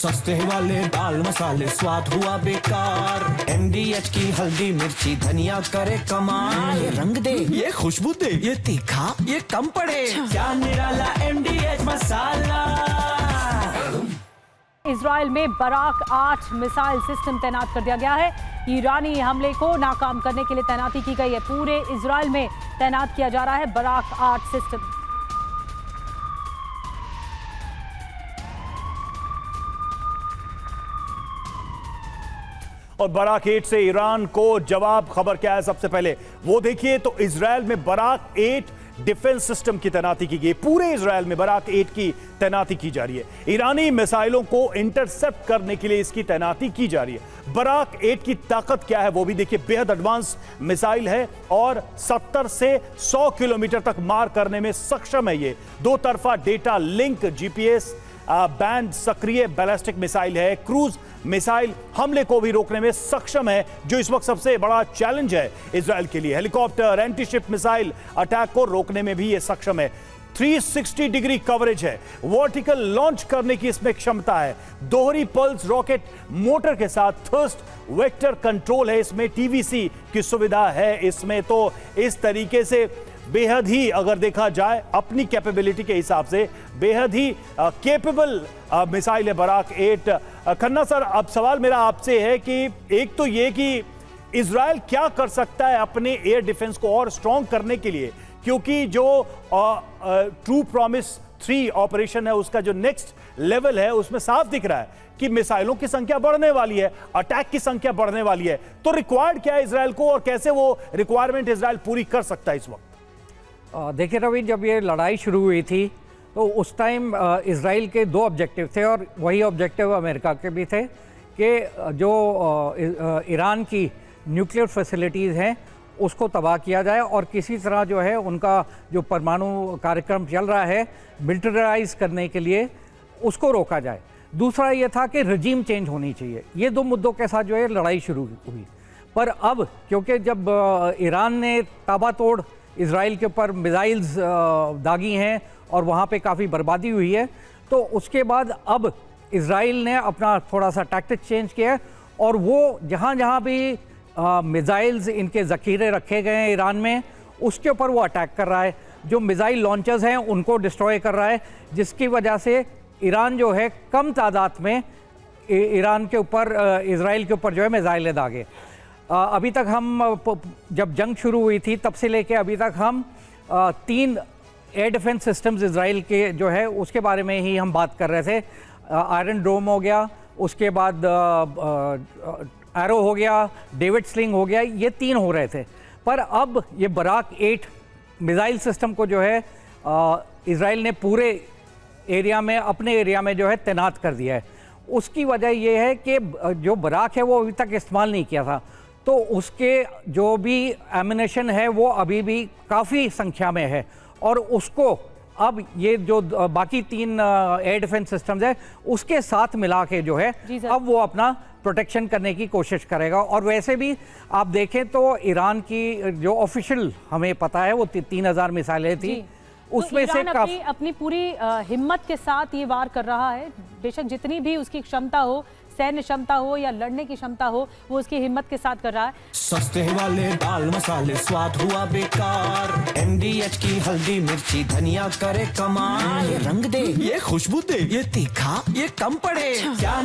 सस्ते वाले दाल मसाले स्वाद हुआ बेकार। MDH की हल्दी मिर्ची धनिया करे कमाल। ये रंग दे, ये खुशबू दे, ये तीखा, ये कम पड़े। क्या निराला MDH मसाला। इजराइल में बराक 8 मिसाइल सिस्टम तैनात कर दिया गया है। ईरानी हमले को नाकाम करने के लिए तैनाती की गई है। पूरे इजराइल में तैनात किया जा रहा है बराक 8 सिस्टम। और बराक 8 से ईरान को जवाब। खबर क्या है सबसे पहले वो देखिए। तो इजराइल में बराक 8 डिफेंस सिस्टम की तैनाती की गई। पूरे इजराइल में बराक 8 की तैनाती की जा रही है। ईरानी मिसाइलों को इंटरसेप्ट करने के लिए इसकी तैनाती की जा रही है। बराक 8 की ताकत क्या है वो भी देखिए। बेहद एडवांस मिसाइल है और 70 से 100 किलोमीटर तक मार करने में सक्षम है। ये दो तरफा डेटा लिंक GPS बैंड सक्रिय बैलिस्टिक मिसाइल है। क्रूज मिसाइल हमले को भी रोकने में सक्षम है, जो इस वक्त सबसे बड़ा चैलेंज है इजराइल के लिए। Helicopter anti ship missile attack को रोकने में भी यह सक्षम है। 360 डिग्री कवरेज है। वर्टिकल लॉन्च करने की इसमें क्षमता है। दोहरी पल्स रॉकेट मोटर के साथ थर्स्ट वेक्टर कंट्रोल है। इसमें TVC की सुविधा है इसमें। तो इस तरीके से बेहद ही, अगर देखा जाए अपनी कैपेबिलिटी के हिसाब से, बेहद ही केपेबल मिसाइल है बराक 8। खन्ना सर, अब सवाल मेरा आपसे है कि एक तो ये कि इजराइल क्या कर सकता है अपने एयर डिफेंस को और स्ट्रॉन्ग करने के लिए, क्योंकि जो ट्रू प्रॉमिस 3 ऑपरेशन है उसका जो नेक्स्ट लेवल है उसमें साफ दिख रहा है कि मिसाइलों की संख्या बढ़ने वाली है, अटैक की संख्या बढ़ने वाली है। तो रिक्वायर्ड क्या है इजराइल को और कैसे वो रिक्वायरमेंट इजराइल पूरी कर सकता है इस वक्त? देखिए रवि, जब ये लड़ाई शुरू हुई थी तो उस टाइम इजराइल के 2 ऑब्जेक्टिव थे और वही ऑब्जेक्टिव अमेरिका के भी थे कि जो ईरान की न्यूक्लियर फैसिलिटीज़ हैं उसको तबाह किया जाए और किसी तरह जो है उनका जो परमाणु कार्यक्रम चल रहा है मिलिटराइज करने के लिए उसको रोका जाए। दूसरा ये था कि रजीम चेंज होनी चाहिए। ये 2 मुद्दों के साथ जो है लड़ाई शुरू हुई। पर अब क्योंकि जब ईरान ने ताबड़तोड़ इजराइल के ऊपर मिसाइल्स दागी हैं और वहाँ पे काफ़ी बर्बादी हुई है, तो उसके बाद अब इजराइल ने अपना थोड़ा सा टैक्टिक चेंज किया है और वो जहाँ जहाँ भी मिसाइल्स इनके ज़ख़ीरे रखे गए हैं ईरान में, उसके ऊपर वो अटैक कर रहा है। जो मिसाइल लॉन्चर्स हैं उनको डिस्ट्रॉय कर रहा है, जिसकी वजह से ईरान जो है कम तादाद में ईरान के ऊपर इजराइल के ऊपर जो है मिसाइलें दागे। अभी तक हम जब जंग शुरू हुई थी तब से लेके अभी तक हम 3 एयर डिफेंस सिस्टम्स इजराइल के जो है उसके बारे में ही हम बात कर रहे थे। आयरन डोम हो गया, उसके बाद एरो हो गया, डेविड स्लिंग हो गया, ये 3 हो रहे थे। पर अब ये बराक 8 मिसाइल सिस्टम को जो है इजराइल ने पूरे एरिया में, अपने एरिया में जो है तैनात कर दिया है। उसकी वजह ये है कि जो बराक है वो अभी तक इस्तेमाल नहीं किया था, तो उसके जो भी एमिनेशन है वो अभी भी काफ़ी संख्या में है और उसको अब ये जो बाकी 3 एयर डिफेंस सिस्टम्स है उसके साथ मिला के जो है अब वो अपना प्रोटेक्शन करने की कोशिश करेगा। और वैसे भी आप देखें तो ईरान की जो ऑफिशियल हमें पता है वो 3000 मिसाइलें थी, उसमें तो से अपनी पूरी हिम्मत के साथ ये वार कर रहा है। बेशक जितनी भी उसकी क्षमता हो, सैन्य क्षमता हो या लड़ने की क्षमता हो, वो उसकी हिम्मत के साथ कर रहा है। सस्ते वाले दाल मसाले स्वाद हुआ बेकार। MDH की हल्दी मिर्ची धनिया करे कमाल। ये रंग दे, ये खुशबू दे, ये तीखा, ये कम पड़े। क्या